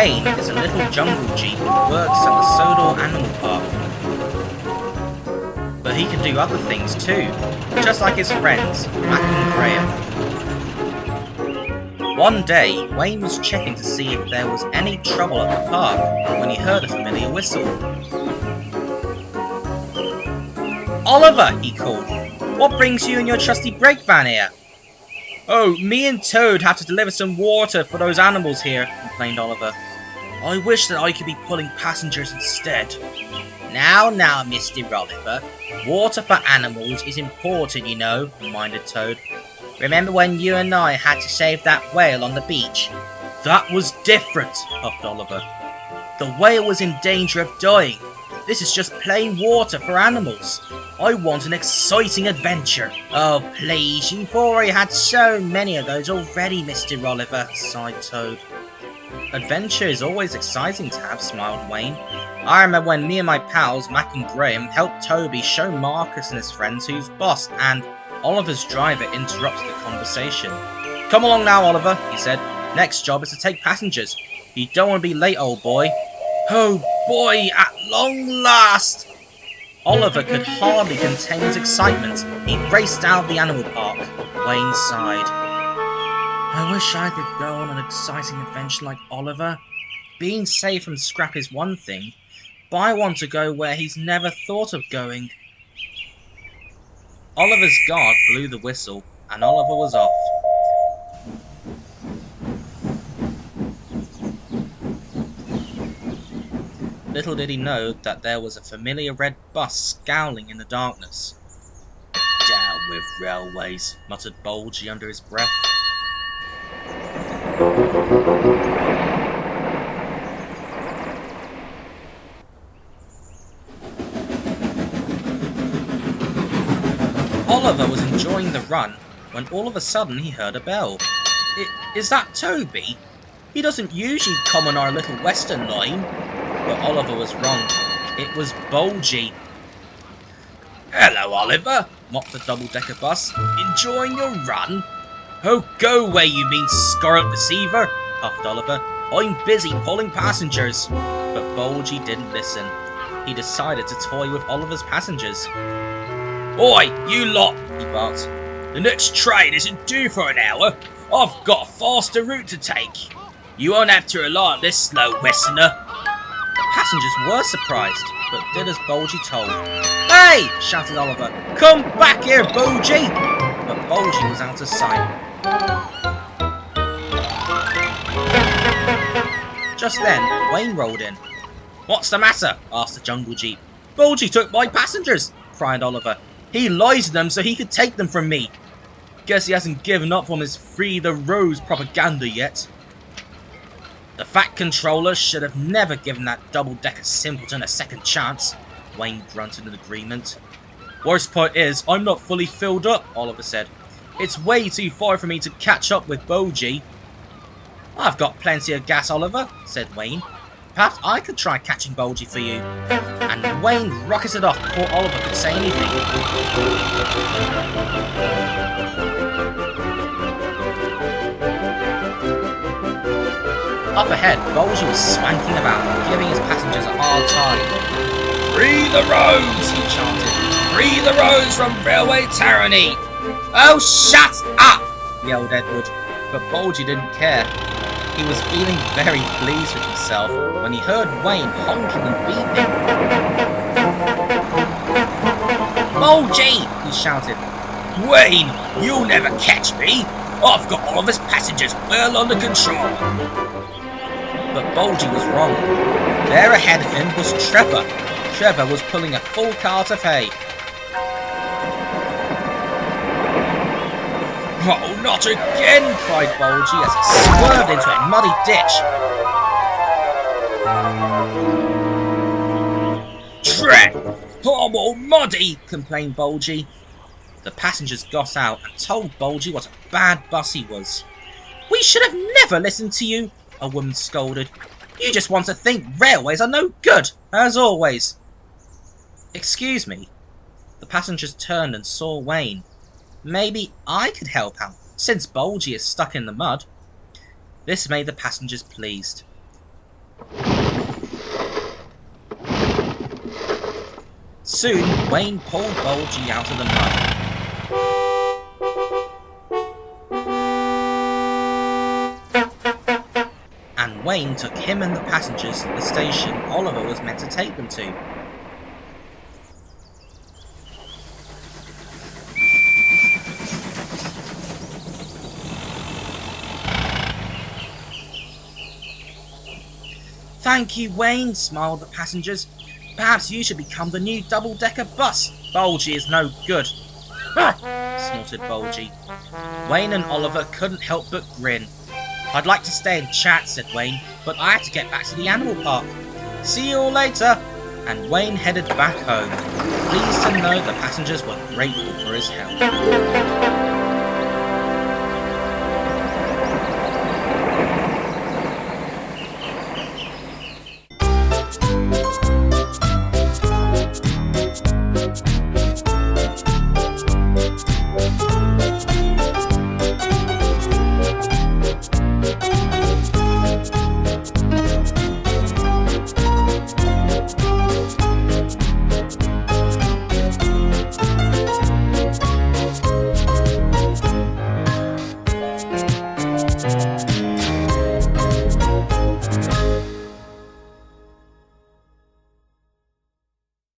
Wayne is a little jungle jeep who works at the Sodor Animal Park. But he can do other things too, just like his friends, Mac and Graham. One day, Wayne was checking to see if there was any trouble at the park when he heard a familiar whistle. "Oliver," he called, "what brings you and your trusty brake van here?" "Oh, me and Toad have to deliver some water for those animals here," complained Oliver. "I wish that I could be pulling passengers instead." Now, Mr. Oliver, water for animals is important, you know," reminded Toad. "Remember when you and I had to save that whale on the beach?" "That was different," puffed Oliver. "The whale was in danger of dying. This is just plain water for animals. I want an exciting adventure." "Oh, please, you've already had so many of those already, Mr. Oliver," sighed Toad. "Adventure is always exciting to have," smiled Wayne. "I remember when me and my pals, Mac and Graham, helped Toby show Marcus and his friends who's boss, and..." Oliver's driver interrupted the conversation. "Come along now, Oliver," he said. "Next job is to take passengers. You don't want to be late, old boy." "Oh boy, at long last!" Oliver could hardly contain his excitement. He raced out of the animal park. Wayne sighed. "I wish I could go on an exciting adventure like Oliver. Being saved from scrap is one thing, but I want to go where he's never thought of going." Oliver's guard blew the whistle, and Oliver was off. Little did he know that there was a familiar red bus scowling in the darkness. "Down with railways," muttered Bulgy under his breath. Oliver was enjoying the run when all of a sudden he heard a bell. Is that Toby? He doesn't usually come on our little western line." But Oliver was wrong. It was Bulgy. "Hello, Oliver," mocked the double-decker bus. "Enjoying your run?" "Oh, go away, you mean scarlet deceiver," puffed Oliver. "I'm busy pulling passengers." But Bulgy didn't listen. He decided to toy with Oliver's passengers. "Oi, you lot," he barked. "The next train isn't due for an hour. I've got a faster route to take. You won't have to rely on this slow westerner." The passengers were surprised, but did as Bulgy told. "Hey!" shouted Oliver. "Come back here, Bulgy!" But Bulgy was out of sight. Just then, Wayne rolled in. "What's the matter?" asked the jungle jeep. "Bulgy took my passengers!" cried Oliver. "He lied to them so he could take them from me. Guess he hasn't given up on his Free the Rose propaganda yet." "The Fat Controller should have never given that double-decker simpleton a second chance," Wayne grunted in agreement. "Worst part is, I'm not fully filled up," Oliver said. "It's way too far for me to catch up with Bulgy." "I've got plenty of gas, Oliver," said Wayne. "Perhaps I could try catching Bulgy for you." And Wayne rocketed off before Oliver could say anything. Up ahead, Bulgy was swanking about, giving his passengers a hard time. "Free the roads!" he chanted. "Free the roads from railway tyranny!" "Oh, shut up!" yelled Edward, but Bulgy didn't care. He was feeling very pleased with himself when he heard Wayne honking and beeping. "Bulgy!" he shouted. "Wayne, you'll never catch me! I've got all of his passengers well under control." But Bulgy was wrong. There ahead of him was Trevor. Trevor was pulling a full cart of hay. "Oh, not again!" cried Bulgy as he swerved into a muddy ditch. "Trek! I'm all muddy!" complained Bulgy. The passengers got out and told Bulgy what a bad bus he was. "We should have never listened to you," a woman scolded. "You just want to think railways are no good, as always." "Excuse me." The passengers turned and saw Wayne. Maybe I could help out, since Bulgy is stuck in the mud. This made the passengers pleased. Soon, Wayne pulled Bulgy out of the mud. And Wayne took him and the passengers to the station Oliver was meant to take them to. Thank you, Wayne, smiled the passengers. Perhaps you should become the new double-decker bus. Bulgy is no good. Snorted Bulgy. Wayne and Oliver couldn't help but grin. I'd like to stay and chat, said Wayne, but I have to get back to the animal park. See you all later. And Wayne headed back home, pleased to know the passengers were grateful for his help.